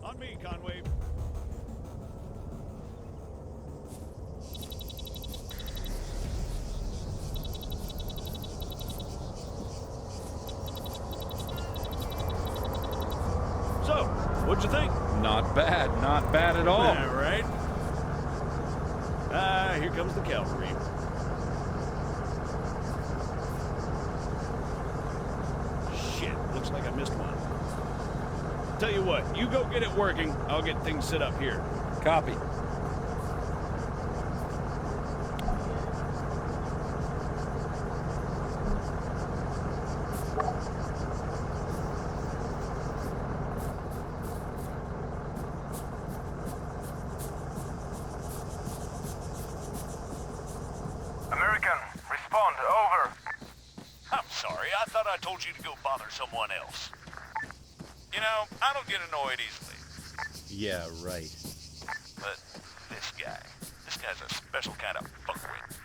On me, Conway. So, what'd you think? Not bad at all. All right. Here comes the cavalry. Shit, looks like I missed one. Tell you what, you go get it working. I'll get things set up here. Copy. American, respond, over. I'm sorry, I thought I told you to go bother someone else. You know, I don't get annoyed easily. Yeah, right. But this guy's a special kind of fuckwit.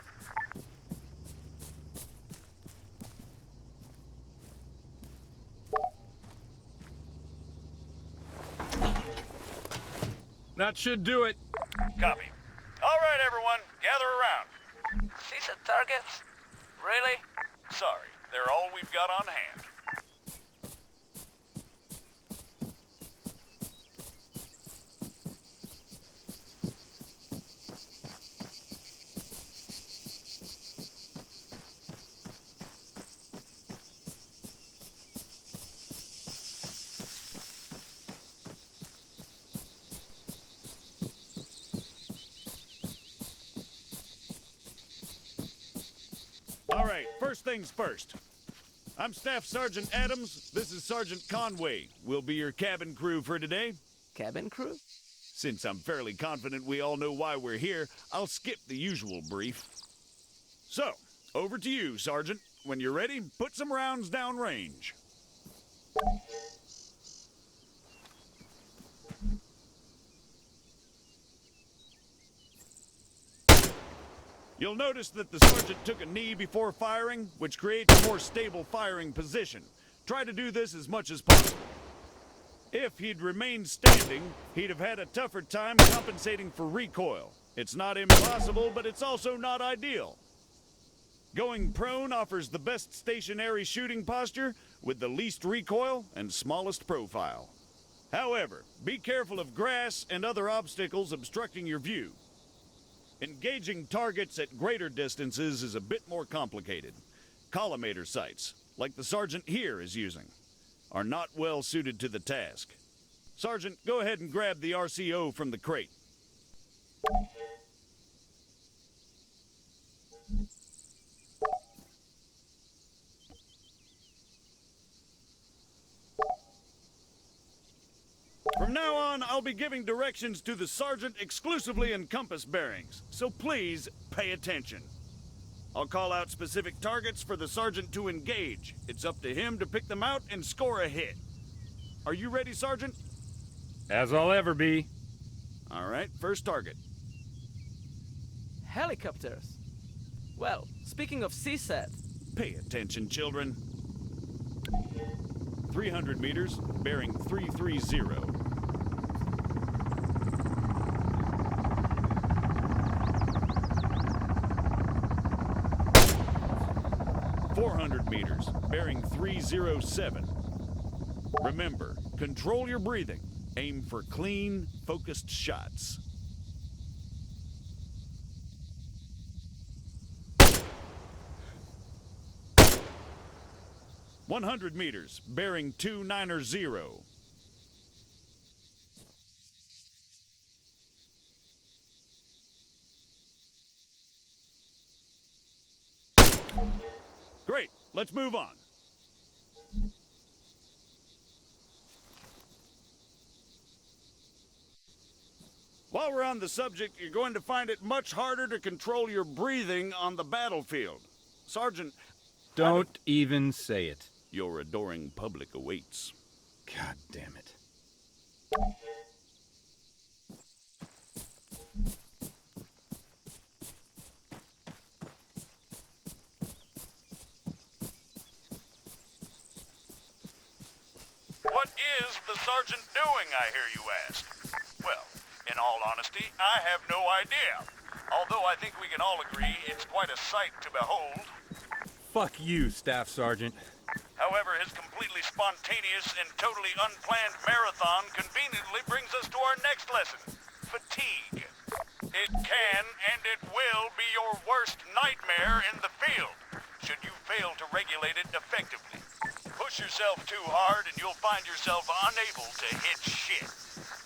That should do it. Copy. All right, everyone, gather around. See the targets? Really? Sorry, they're all we've got on hand. All right, first things first. I'm Staff Sergeant Adams. This is Sergeant Conway. We'll be your cabin crew for today. Cabin crew? Since I'm fairly confident we all know why we're here, I'll skip the usual brief. So, over to you, Sergeant. When you're ready, put some rounds down range. You'll notice that the sergeant took a knee before firing, which creates a more stable firing position. Try to do this as much as possible. If he'd remained standing, he'd have had a tougher time compensating for recoil. It's not impossible, but it's also not ideal. Going prone offers the best stationary shooting posture with the least recoil and smallest profile. However, be careful of grass and other obstacles obstructing your view. Engaging targets at greater distances is a bit more complicated. Collimator sights, like the sergeant here is using, are not well suited to the task. Sergeant, go ahead and grab the RCO from the crate. From now on, I'll be giving directions to the sergeant exclusively in compass bearings, so please pay attention. I'll call out specific targets for the sergeant to engage. It's up to him to pick them out and score a hit. Are you ready, Sergeant? As I'll ever be. All right, first target. Helicopters. Well, speaking of CSAT, Pay attention, children. 300 meters, bearing 330. 400 meters, bearing 307. Remember, control your breathing. Aim for clean, focused shots. "100 meters, bearing 290. Great, let's move on. While we're on the subject, you're going to find it much harder to control your breathing on the battlefield. Sergeant, Don't even say it. your adoring public awaits. God damn it. What is the sergeant doing, I hear you ask? Well, in all honesty, I have no idea. Although I think we can all agree it's quite a sight to behold. Fuck you, Staff Sergeant. However, his completely spontaneous and totally unplanned marathon conveniently brings us to our next lesson: fatigue. It can and it will be your worst nightmare in the field, should you fail to regulate it effectively. Push yourself too hard and you'll find yourself unable to hit shit,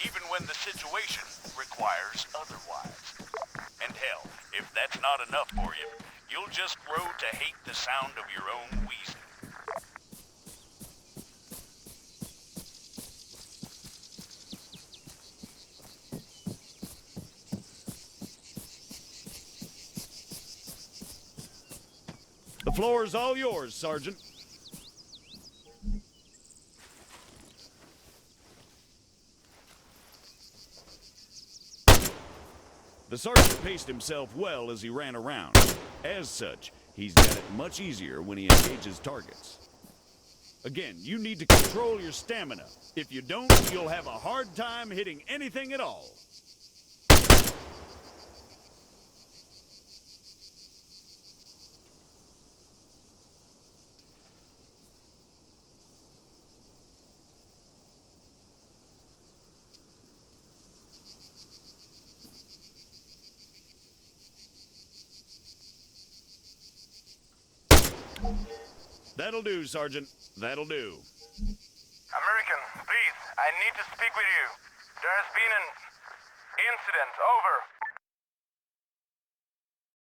even when the situation requires otherwise. And hell, if that's not enough for you, you'll just grow to hate the sound of your own wheezing. The floor is all yours, Sergeant. The sergeant paced himself well as he ran around. As such, he's got it much easier when he engages targets. Again, you need to control your stamina. If you don't, you'll have a hard time hitting anything at all. That'll do, Sergeant. That'll do. American, please, I need to speak with you. There has been an incident. Over.